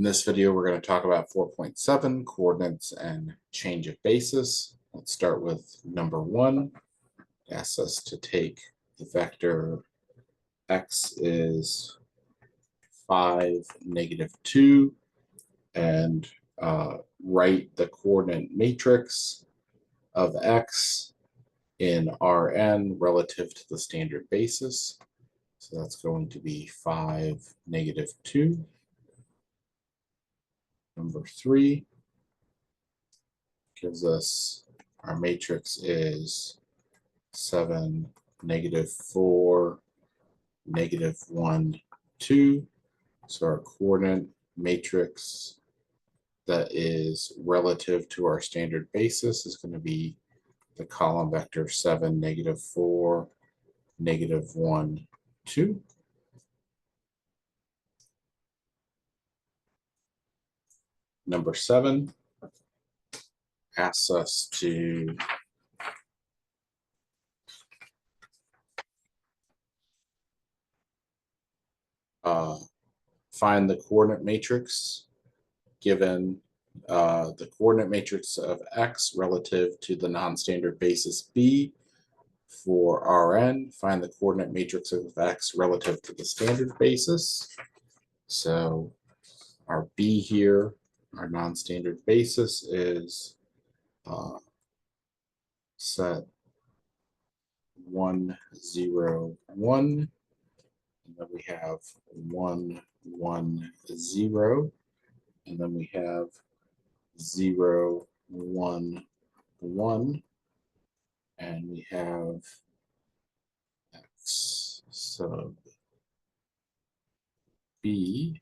In this video, we're going to talk about 4.7, coordinates and change of basis. Let's start with number 1. It asks us to take the vector x is 5, -2, and write the coordinate matrix of x in Rn relative to the standard basis. So that's going to be 5, -2. Number 3 gives us our matrix is 7, -4, -1, 2. So our coordinate matrix that is relative to our standard basis is going to be the column vector 7, -4, -1, 2. Number 7 asks us to find the coordinate matrix given the coordinate matrix of x relative to the non-standard basis b for Rn. Find the coordinate matrix of x relative to the standard basis. So our b here, our non-standard basis, is set 1, 0, 1. And then we have 1, 1, 0. And then we have 0, 1, 1. And we have x sub b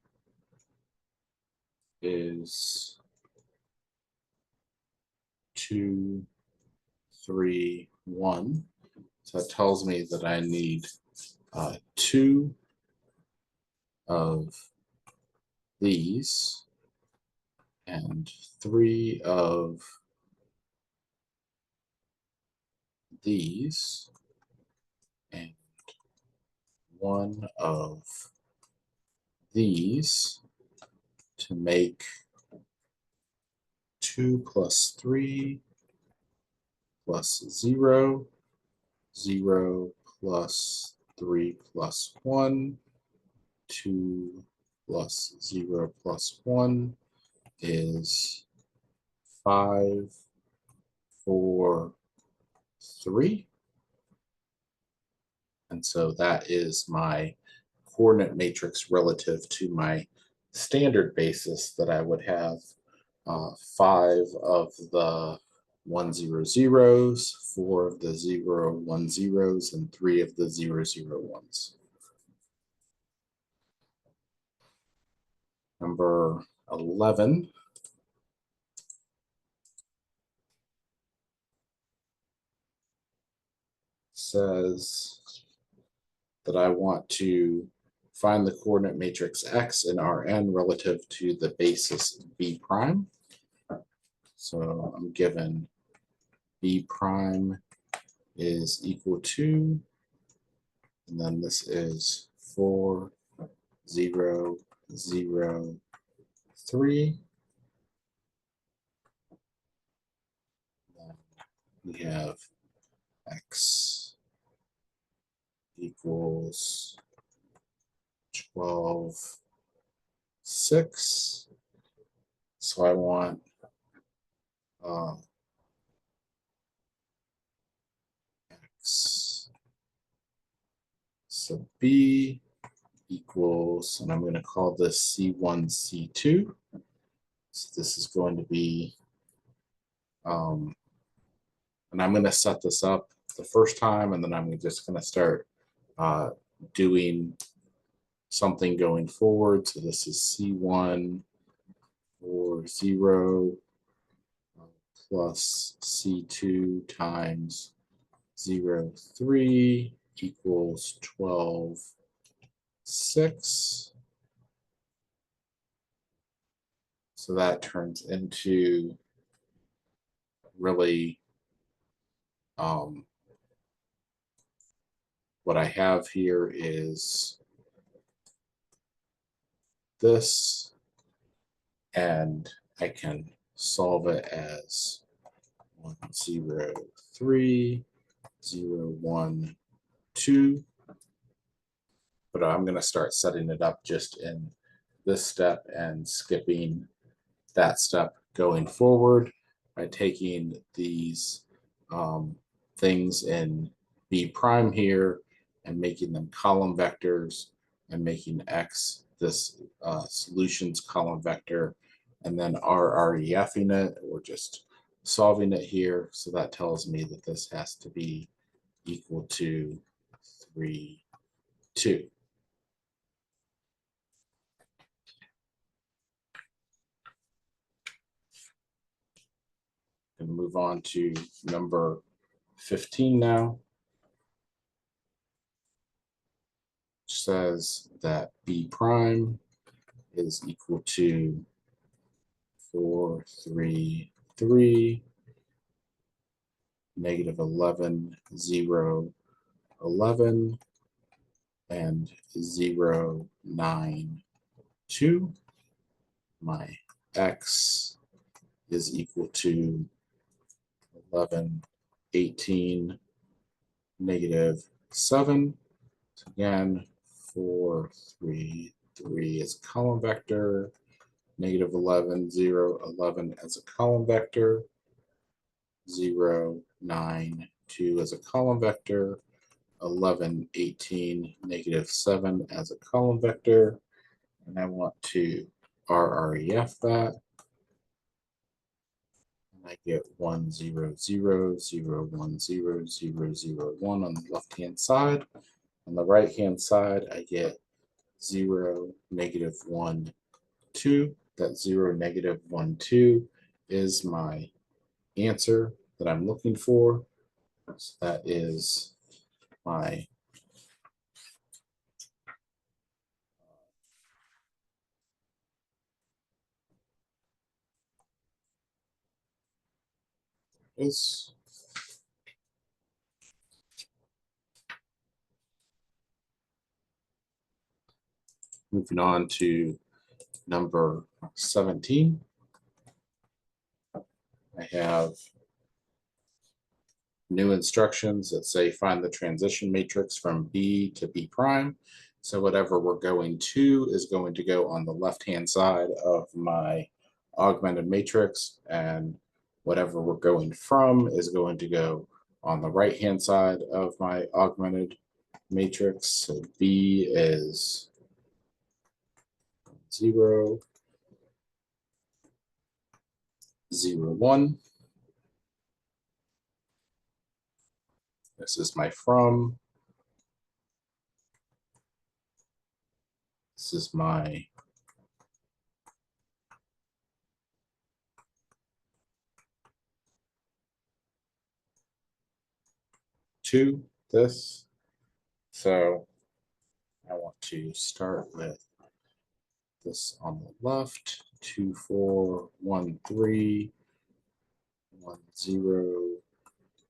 is 2, 3, 1. So that tells me that I need 2 of these and 3 of these and 1 of these to make 2 plus 3 plus 0, 0 plus 3 plus 1, 2 plus 0 plus 1 is 5, 4, 3. And so that is my coordinate matrix relative to my standard basis that I would have 5 of the 1, 0, 0s, 4 of the 0, 1, 0s, and 3 of the 0, 0, 1s. Number 11 says that I want to find the coordinate matrix x in Rn relative to the basis b prime. So I'm given b prime is equal to, and then this is 4, 0, 0, 3. Then we have x equals 12, 6. So I want x sub b equals, and I'm going to call this C1, C2. So this is going to be, and I'm going to set this up the first time, and then I'm just going to start doing something going forward. So this is C1 or 0 plus C2 times 0, 3 equals 12, 6. So that turns into really what I have here is this and I can solve it as 1, 0, 3, 0, 1, 2. But I'm going to start setting it up just in this step and skipping that step going forward by taking these things in B prime here and making them column vectors and making X this solutions column vector, and then RREFing it or just solving it here. So that tells me that this has to be equal to 3, 2. And move on to number 15 now. Which says that B prime is equal to 4, 3, 3, negative 11, 0, 11, and 0, 9, 2. My X is equal to 11, 18, negative 7. So again, 4, 3, 3 is a column vector, negative 11, 0, 11 as a column vector, 0, 9, 2 as a column vector, 11, 18, negative 7 as a column vector, and I want to RREF that. I get 1, 0, 0, 0, 1, 0, 0, 0, 1 on the left-hand side. On the right-hand side, I get 0, negative 1, 2. That 0, negative 1, 2 is my answer that I'm looking for. So that is my is. Moving on to number 17. I have new instructions that say find the transition matrix from B to B prime. So whatever we're going to is going to go on the left-hand side of my augmented matrix, and whatever we're going from is going to go on the right-hand side of my augmented matrix. So B is 0, 0, 1. This is my from. This is my to this. So I want to start with this on the left, 2, 4, 1, 3, 1, 0,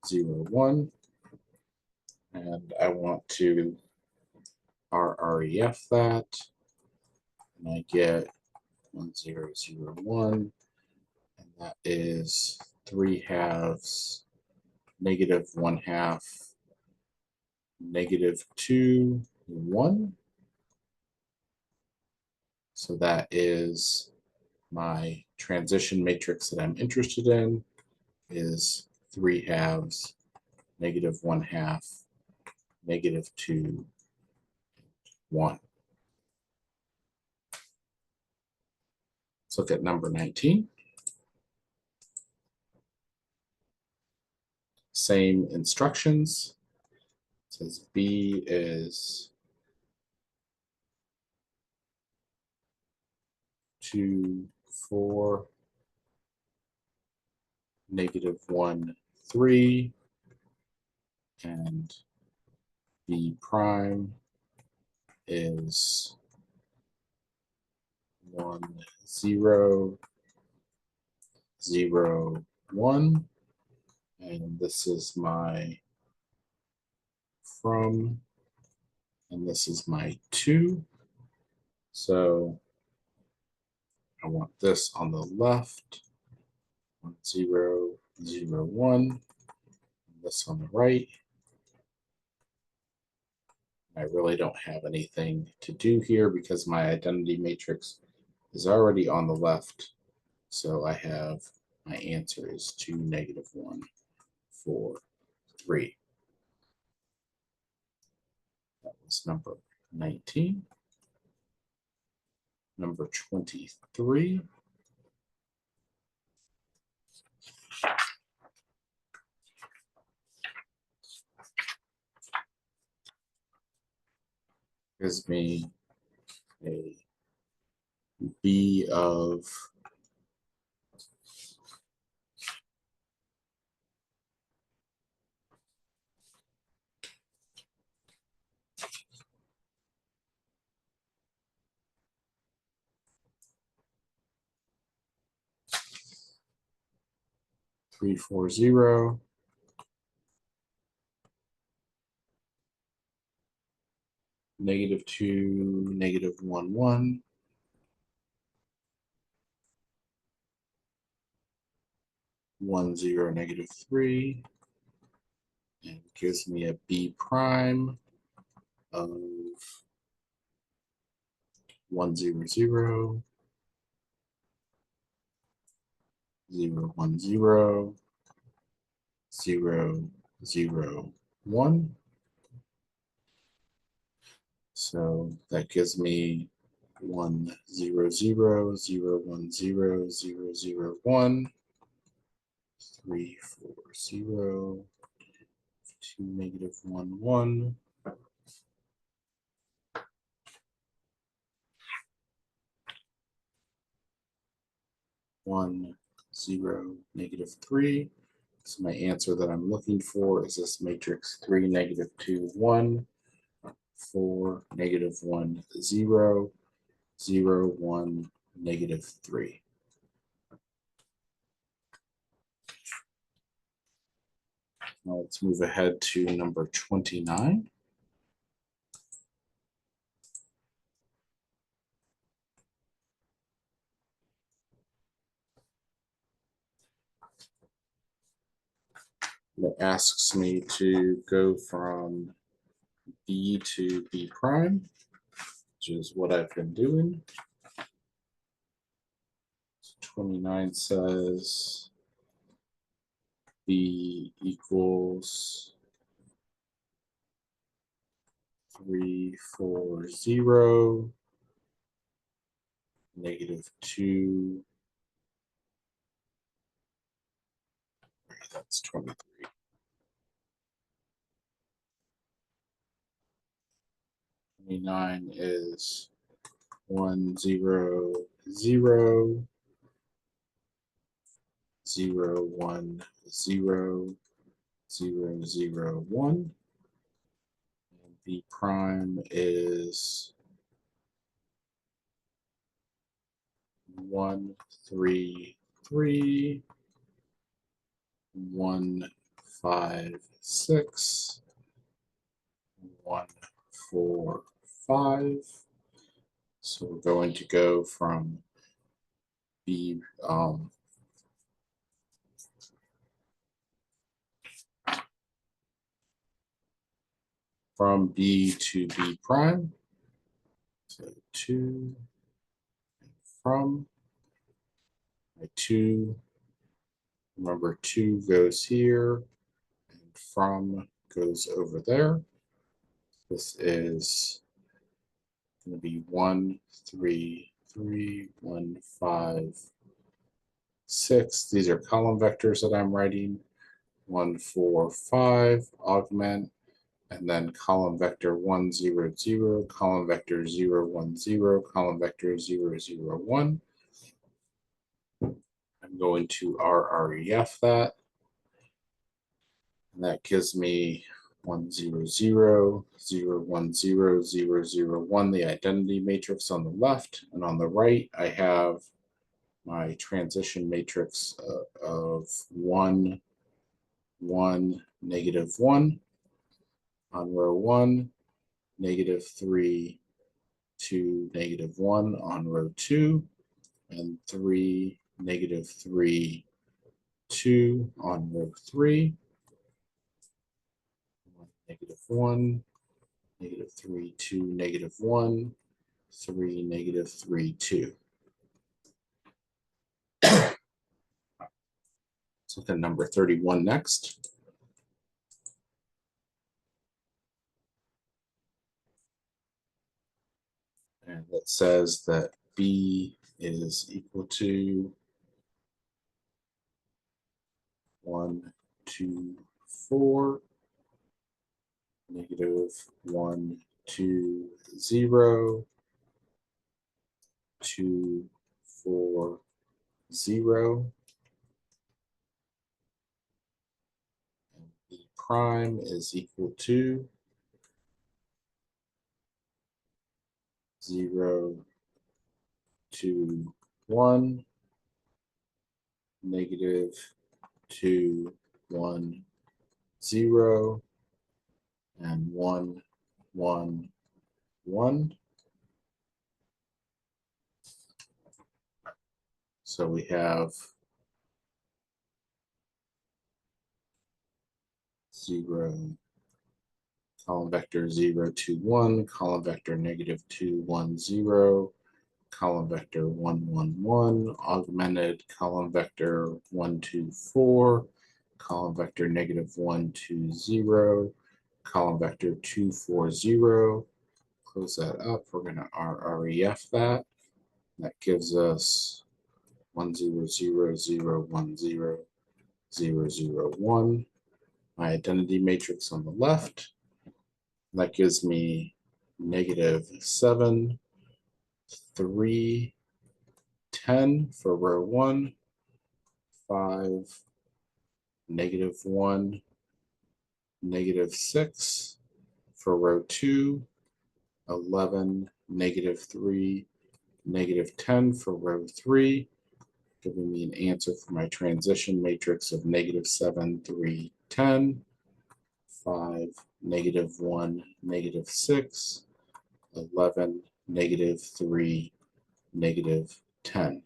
0, 1. And I want to RREF that. And I get 1, 0, 0, 1. And that is 3 halves, negative 1 half, negative 2, 1. So that is my transition matrix that I'm interested in, is 3 halves, negative 1 half, negative 2, 1. Let's look at number 19. Same instructions. It says B is 2, 4, negative 1, 3, and B prime is 1, 0, 0, 1. And this is my from, and this is my to. So I want this on the left, 1, 0, 0, 1, this on the right. I really don't have anything to do here because my identity matrix is already on the left. So I have my answer is 2, -1, 4, 3. That was number 19. Number 23. Gives me a B of 3, 4, 0. -2, -1, 1. 1, 0, -3. And gives me a B prime of 1, 0, 0. 0, 1, 0. 0, 0, 1. So that gives me 1, 0, 0, 0, 1, 0, 0, 0, 1, 3, 4, 0, 2, -1, 1. 1, 0, -3. So my answer that I'm looking for is this matrix 3, -2, 1, 4, -1, 0, 0, 1, -3. Now let's move ahead to number 29. It asks me to go from B to B prime, which is what I've been doing. 29 says B equals 3, 4, 0, -2. That's 23. 29 is 1, 0, 0, 0, 1, 0, 0, 0, 1. And B prime is 1, 3, 3, 1, 5, 6, 1, 4, 5. So we're going to go from B to B prime. So 2 from my 2. Remember 2 goes here and from goes over there. This is going to be 1, 3, 3, 1, 5, 6. These are column vectors that I'm writing. 1, 4, 5, augment, and then column vector 1, 0, 0, column vector 0, 1, 0, column vector 0, 0, 1. I'm going to RREF that, and that gives me 1, 0, 0, 0, 1, 0, 0, 0, 1, the identity matrix on the left, and on the right I have my transition matrix of 1, 1, -1 on row 1, -3, 2, -1 on row 2, and 3, negative 3, 2 on row 3. Negative 1, negative 3, 2, negative 1, 3, negative 3, 2. Let's look at number 31 next. And it says that B is equal to 1, 2, 4, negative 1, 2, 0, 2, 4, 0. And B prime is equal to 0, 2, 1, negative 2, 1, 0, and 1, 1, 1. So we have 0, column vector 0, 2, 1, column vector negative 2, 1, 0, column vector 1, 1, 1, augmented column vector 1, 2, 4, column vector negative 1, 2, 0, column vector 2, 4, 0. Close that up. We're going to RREF that. That gives us 1, 0, 0, 0, 1, 0, 0, 0, 1. My identity matrix on the left. That gives me negative 7, 3, 10 for row 1, 5, negative 1, negative 6 for row 2, 11, negative 3, negative 10 for row 3, giving me an answer for my transition matrix of negative 7, 3, 10, 5, negative 1, negative 6, 11, negative 3, negative 10.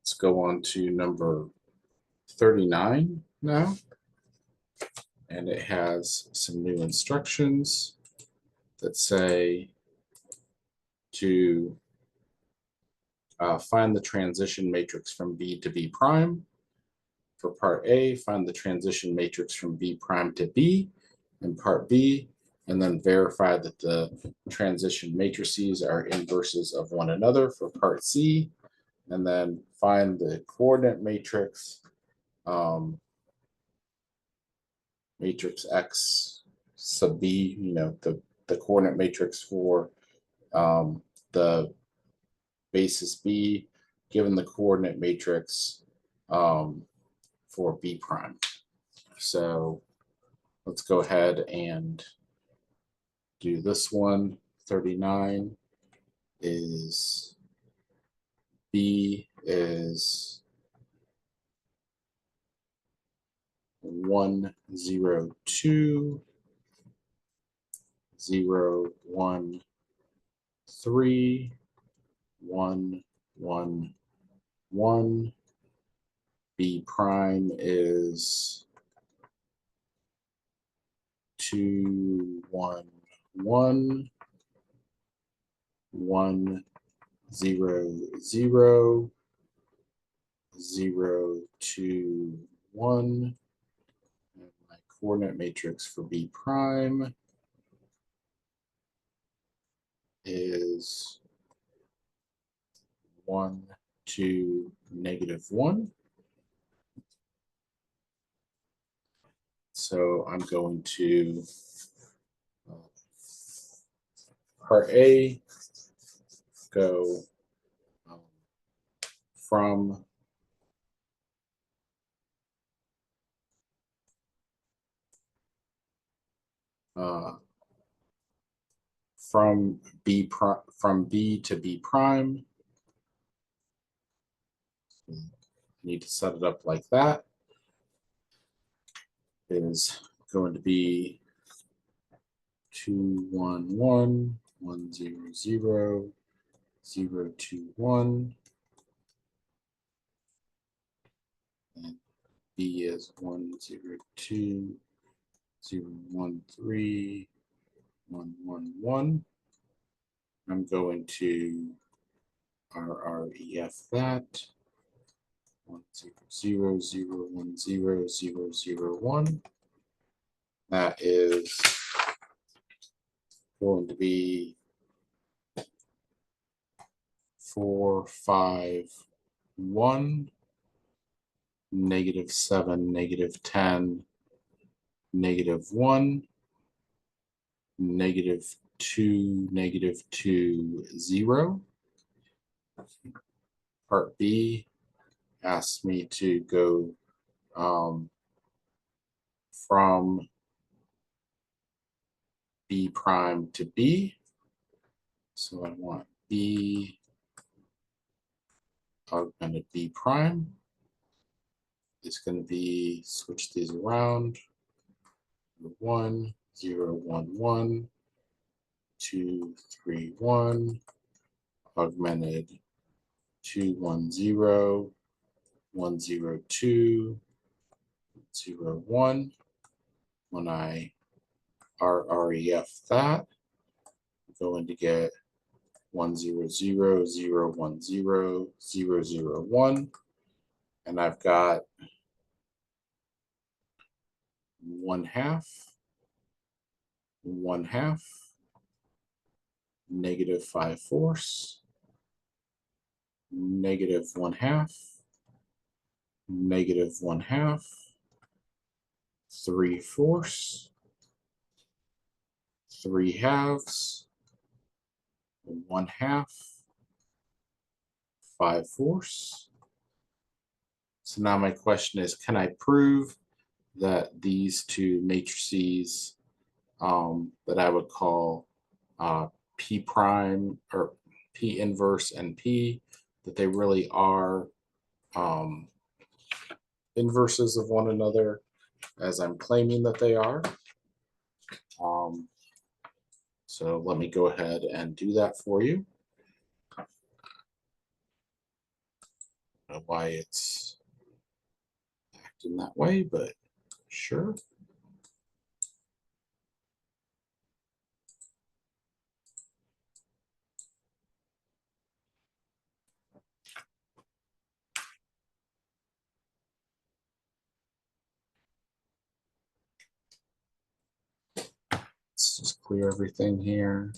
Let's go on to number 39 now. And it has some new instructions that say to find the transition matrix from B to B prime. For part A, find the transition matrix from B prime to B in part B, and then verify that the transition matrices are inverses of one another for part C, and then find the coordinate matrix, matrix X sub B, the coordinate matrix for the basis B, given the coordinate matrix for B prime. So let's go ahead and do this one. 39 is B is 1, 0, 2, 0, 1, 3, 1, 1, 1. B prime is 2, 1, 1, 1, 0, 0, 0, 2, 1. And my coordinate matrix for B prime is 1, 2, negative 1. So I'm going to part A, go from B to B prime. Need to set it up like that. Is going to be 2, 1, 1, 1, 0, 0, 0, 2, 1. And B is 1, 0, 2, 0, 1, 3, 1, 1, 1. I'm going to RREF that. 1, 0, 0, 0, 1, 0, 0, 0, 1. That is going to be 4, 5, 1, -7, -10, -1, -2, -2, 0. Part B asks me to go from B prime to B. So I want B augmented B prime. It's going to be, switch these around, 1, 0, 1, 1, 2, 3, 1, augmented 2, 1, 0, 1, 0, 2, 0, 1. When I RREF that, I'm going to get 1, 0, 0, 0, 1, 0, 0, 0, 1. And I've got 1/2, 1/2, -5/4, -1/2, -1/2, 3/4, 3/2, 1/2, 5/4. So now my question is, can I prove that these two matrices that I would call P prime or P inverse and P, that they really are inverses of one another as I'm claiming that they are? So let me go ahead and do that for you. I don't know why it's acting that way, but sure. Let's just clear everything here.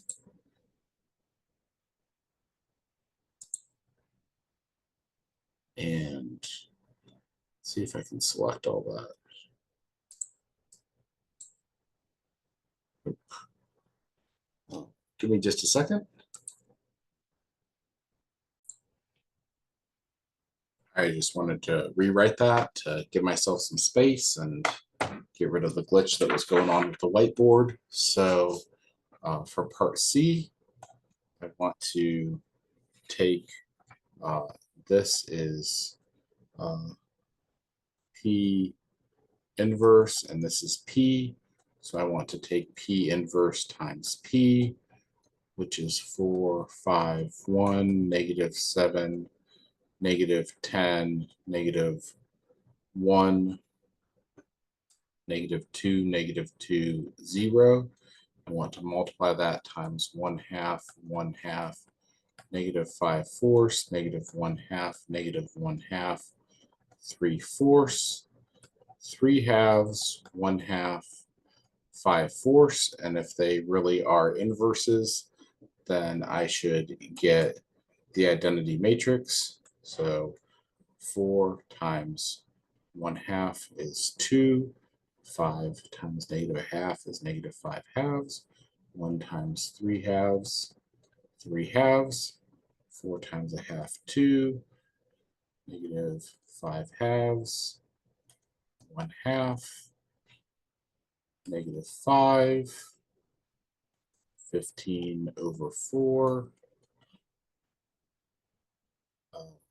And see if I can select all that. Give me just a second. I just wanted to rewrite that to give myself some space and get rid of the glitch that was going on with the whiteboard. So for part C, I want to take, this is P inverse, and this is P. So I want to take P inverse times P, which is 4, 5, 1, -7, -10, -1, -2, -2, 0. I want to multiply that times 1/2, 1/2, -5/4, -1/2, -1/2, 3/4, 3/2, 1/2, 5/4. And if they really are inverses, then I should get the identity matrix. So 4 times 1/2 is 2. 5 times -1/2 is -5/2. 1 times 3/2, 3/2. 4 times 1/2, 2. -5/2. 1/2. -5. 15/4.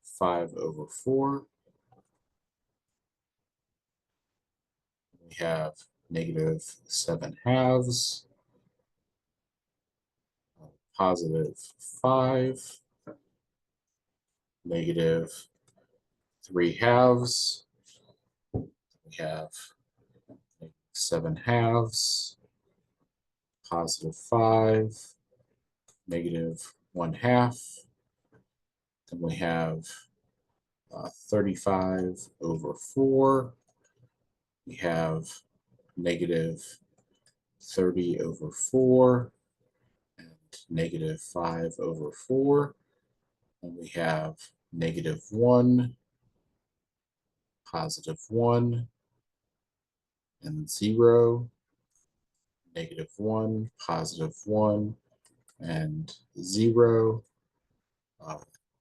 5/4. We have negative 7/2, positive 5, negative 3/2. We have 7/2, positive 5, negative 1/2. Then we have 35/4. We have negative 30/4 and negative 5/4. And we have negative 1, positive 1, and 0, negative 1, positive 1, and 0.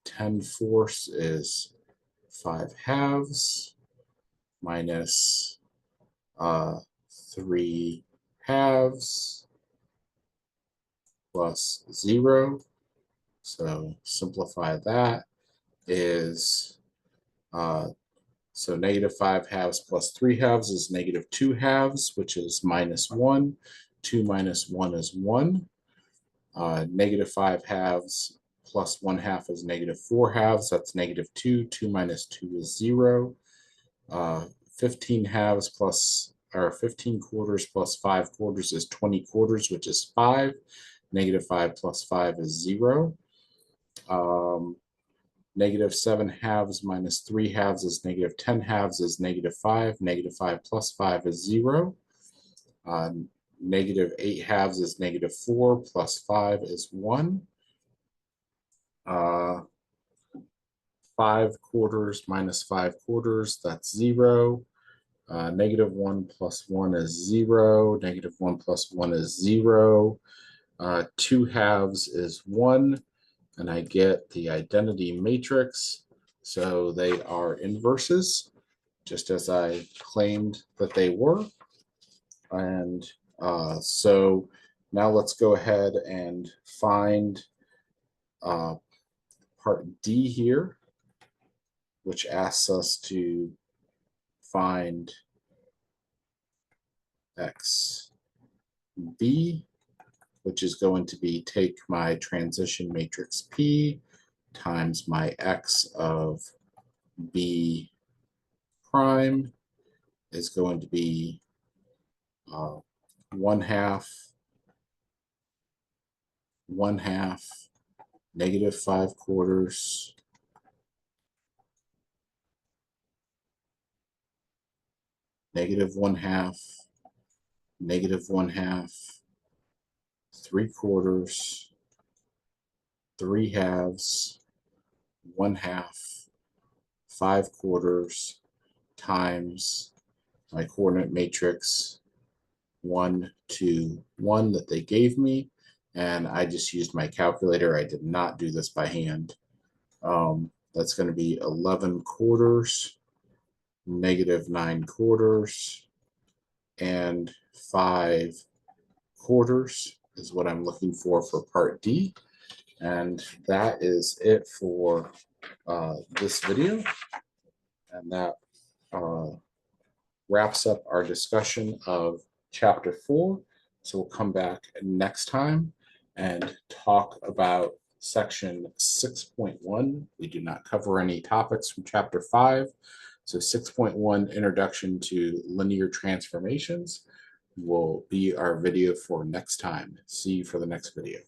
10/4 is 5/2 minus 3/2 plus 0. So simplify that is, so negative 5/2 plus 3/2 is negative 2/2, which is minus 1. 2 minus 1 is 1. Negative 5/2 plus 1/2 is negative 4/2. That's negative 2. 2 minus 2 is 0. 15/2 plus, or 15/4 plus 5/4 is 20/4, which is 5. Negative 5 plus 5 is 0. Negative 7/2 minus 3/2 is negative 10/2 is negative 5. Negative 5 plus 5 is 0. Negative 8/2 is negative 4 plus 5 is 1. 5/4 minus 5/4, that's 0. Negative 1 plus 1 is 0. Negative 1 plus 1 is 0. 2/2 is 1. And I get the identity matrix. So they are inverses, just as I claimed that they were. And so now let's go ahead and find part D here, which asks us to find XB, which is going to be take my transition matrix P times my X of B prime is going to be 1/2, 1/2, negative 5/4, negative 1/2, negative 1/2, 3/4, 3/2, 1/2, 5/4 times my coordinate matrix 1, 2, 1 that they gave me. And I just used my calculator. I did not do this by hand. That's going to be 11/4, negative 9/4, and 5/4 is what I'm looking for part D. And that is it for this video. And that wraps up our discussion of Chapter 4. So we'll come back next time and talk about Section 6.1. We do not cover any topics from Chapter 5. So 6.1, Introduction to Linear Transformations, will be our video for next time. See you for the next video.